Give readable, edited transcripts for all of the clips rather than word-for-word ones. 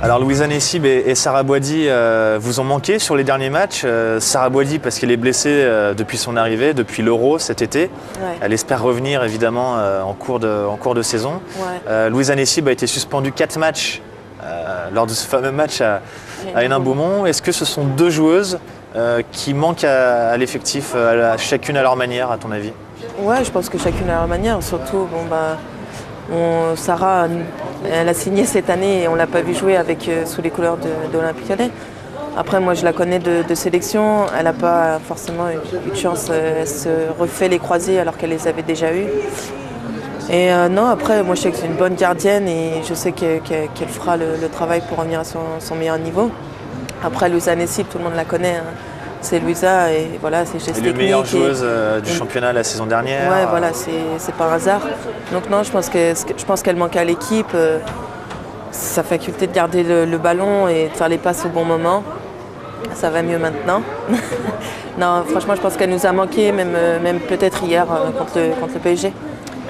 Alors Louisa Nessib et Sarah Boidi vous ont manqué sur les derniers matchs. Sarah Boidi parce qu'elle est blessée depuis son arrivée, depuis l'Euro cet été. Ouais. Elle espère revenir évidemment en cours de saison. Ouais. Louisa Nessib a été suspendue 4 matchs lors de ce fameux match à Hénin-Beaumont. Est-ce que ce sont deux joueuses qui manquent à l'effectif, chacune à leur manière, à ton avis? Ouais, je pense que chacune à leur manière. Surtout, Sarah, elle a signé cette année et on ne l'a pas vu jouer sous les couleurs de l'Olympique Lyonnais. Après, moi, je la connais de sélection. Elle n'a pas forcément eu de chance. Elle se refait les croisés alors qu'elle les avait déjà eues. Et non, après, moi, je sais que c'est une bonne gardienne et je sais qu'elle fera le travail pour revenir à son meilleur niveau. Après, Louisa Nessib, tout le monde la connaît. Hein. C'est Louisa et voilà, c'est geste technique. Elle est meilleure joueuse du championnat la saison dernière. Ouais, voilà, c'est par hasard. Donc non, je pense qu'elle manque à l'équipe. Sa faculté de garder le ballon et de faire les passes au bon moment, ça va mieux maintenant. Non, franchement, je pense qu'elle nous a manqué, même peut-être hier contre le PSG.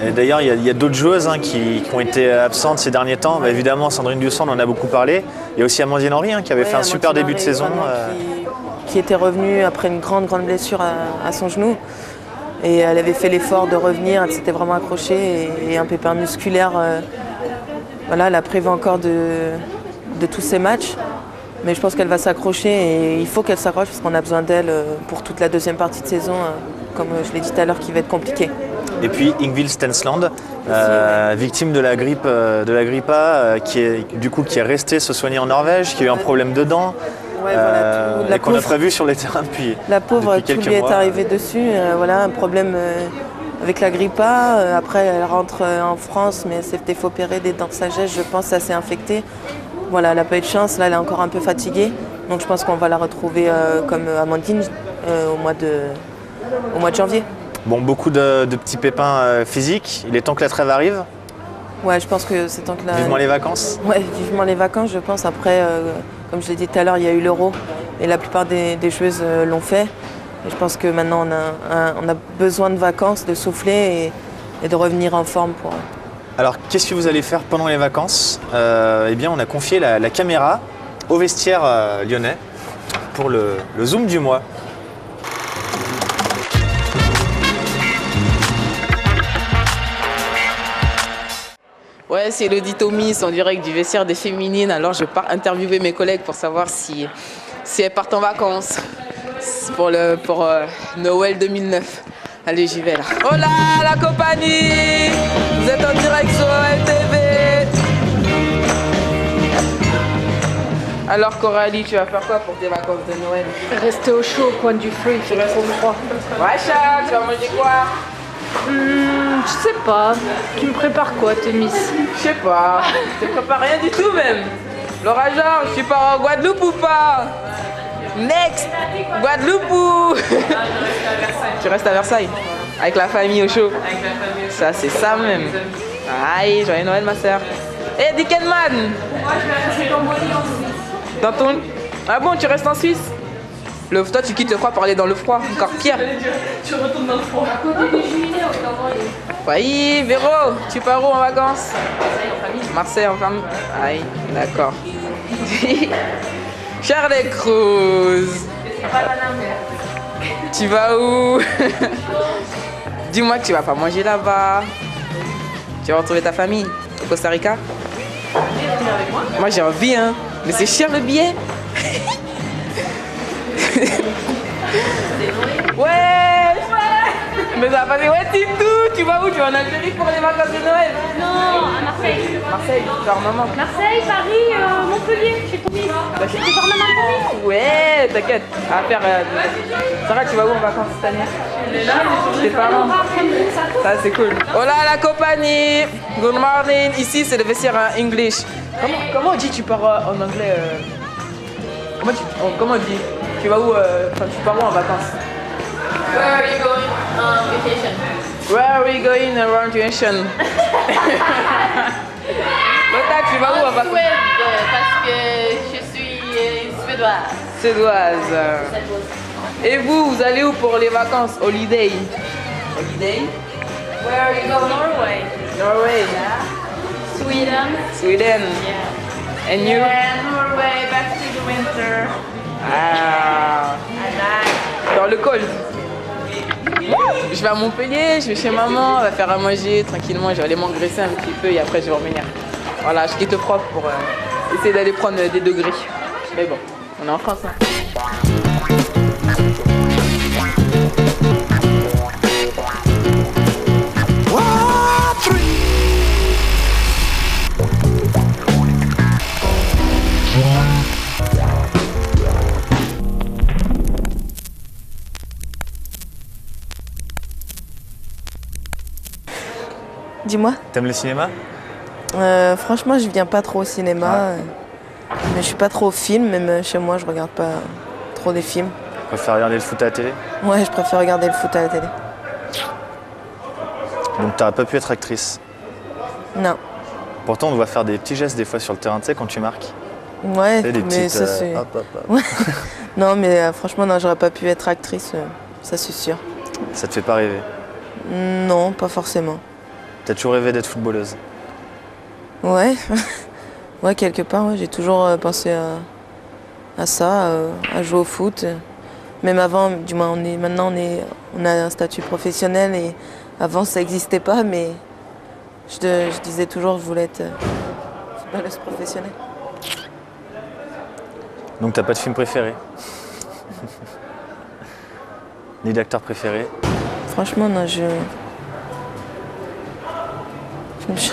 Et d'ailleurs, il y a d'autres joueuses qui ont été absentes ces derniers temps. Bah, évidemment, Sandrine Dusson, on en a beaucoup parlé. Il y a aussi Amandine Henry qui avait fait un super début de saison. Qui était revenue après une grande blessure à son genou. Et elle avait fait l'effort de revenir, elle s'était vraiment accrochée et un pépin musculaire. Voilà, elle a prévu encore de tous ces matchs. Mais je pense qu'elle va s'accrocher et il faut qu'elle s'accroche parce qu'on a besoin d'elle pour toute la deuxième partie de saison, comme je l'ai dit tout à l'heure, qui va être compliquée. Et puis Ingvild Stensland, victime de la grippe A, qui est restée se soigner en Norvège, qui a eu un problème de dents. Ouais, voilà, et qu'on a prévu sur les terrains depuis la pauvre, depuis quelques tout lui est mois. arrivé dessus. Voilà, un problème avec la grippe A. Après, elle rentre en France, mais elle s'est fait opérer des dents de sagesse, je pense, ça s'est infecté. Voilà, elle n'a pas eu de chance. Là, elle est encore un peu fatiguée. Donc, je pense qu'on va la retrouver comme Amandine au mois de janvier. Bon, beaucoup de petits pépins physiques. Il est temps que la trêve arrive. Ouais, je pense que c'est temps que Vivement les vacances. Ouais, vivement les vacances, je pense. Après, comme je l'ai dit tout à l'heure, il y a eu l'Euro et la plupart des joueuses l'ont fait. Et je pense que maintenant, on a besoin de vacances, de souffler et de revenir en forme pour... Alors, qu'est-ce que vous allez faire pendant les vacances? Eh bien, on a confié la caméra au vestiaire lyonnais pour le Zoom du mois. Ouais, c'est Elodie Thomis en direct du vestiaire des féminines. Alors je pars interviewer mes collègues pour savoir si elles partent en vacances pour Noël 2009. Allez, j'y vais là. Hola la compagnie! Vous êtes en direct sur LTV. Alors Coralie, tu vas faire quoi pour tes vacances de Noël? Rester au chaud au coin du feu, il fait trop froid. Wacha, tu vas manger quoi? Je sais pas. Tu me prépares quoi, Thomis? Je sais pas. Je te prépare rien du tout même. Laura Jean, je suis pas en Guadeloupe ou pas? Next! Guadeloupe ou... Tu restes à Versailles? Avec la famille au chaud? Ça, c'est ça même. Aïe, joyeux Noël ma soeur. Eh, Dickenman! Moi, je vais rester dans Bonny aussi. Dans ton... Ah bon, tu restes en Suisse? Toi, tu quittes le froid pour aller dans le froid, encore pire. Tu retournes dans le froid. À côté du juillet, on est dans Oui, Véro, tu pars où en vacances? Marseille en famille. Aïe, d'accord. Charles Cruz. Tu vas où? Dis-moi que tu vas pas manger là-bas. Tu vas retrouver ta famille au Costa Rica? Moi j'ai envie, hein. Mais c'est cher le billet. Ouais. Mais ça va passer. Ouais, Titou, tu vas où? Tu vas en Algérie pour les vacances de Noël? Non, à Marseille. Marseille, genre maman. Marseille, Paris, Montpellier, chez Thomis. Tu pars même à Thomis? Ouais, t'inquiète. À faire. Sarah, tu vas où en vacances cette année? Tes parents. Ça, c'est cool. Hola la compagnie. Good morning. Ici, c'est le vestiaire en English. Comment on dit tu pars en anglais? Comment on dit? Tu vas où? Tu pars où en vacances? Where are you going on vacation? Where are we going around vacation? Lotta, tu vas où en vacances? Suède, parce que je suis suédoise. Suédoise. Et vous allez où pour les vacances? Holiday. Holiday? Where are you going? Norway. Norway. Sweden. Sweden. Yeah. And you? Yeah, Norway, back to the winter. Ah. Dans le col. Je vais à Montpellier, je vais chez maman, elle va faire à manger tranquillement, je vais aller m'engraisser un petit peu et après je vais revenir. Voilà, je quitte le prof pour essayer d'aller prendre des degrés. Mais bon, on est en France. Hein. Dis-moi. T'aimes le cinéma? Franchement, je viens pas trop au cinéma. Mais je suis pas trop au film, même chez moi, je regarde pas trop des films. Tu préfères regarder le foot à la télé? Ouais, je préfère regarder le foot à la télé. Donc t'aurais pas pu être actrice. Non. Pourtant, on doit faire des petits gestes des fois sur le terrain, tu sais, quand tu marques. Ouais, Tu sais, des mais petites, ça c'est... hop, hop, hop. Ouais. Non, mais franchement, non, j'aurais pas pu être actrice, ça c'est sûr. Ça te fait pas rêver? Non, pas forcément. T'as toujours rêvé d'être footballeuse? Ouais, ouais, quelque part, ouais, j'ai toujours pensé à ça, à jouer au foot. Même avant, du moins, maintenant on a un statut professionnel et avant ça n'existait pas, mais je disais toujours que je voulais être footballeuse professionnelle. Donc t'as pas de film préféré? Ni d'acteur préféré? Franchement, non, j'en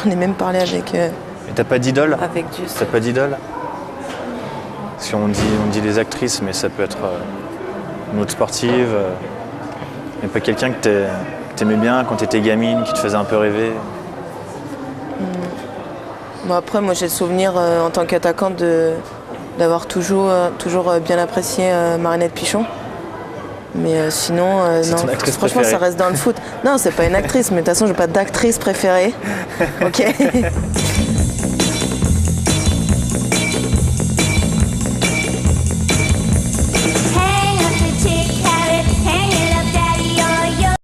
ai même parlé avec Et t'as pas d'idole? Dieu. T'as pas d'idole? Parce qu'on dit les actrices, mais ça peut être une autre sportive. Mais pas quelqu'un que t'aimais bien quand t'étais gamine, qui te faisait un peu rêver? Bon, après, moi j'ai le souvenir en tant qu'attaquante d'avoir toujours bien apprécié Marinette Pichon. Mais sinon, C'est non, ton actrice franchement préférée? ça reste dans le foot. Non, c'est pas une actrice, mais de toute façon j'ai pas d'actrice préférée. Ok.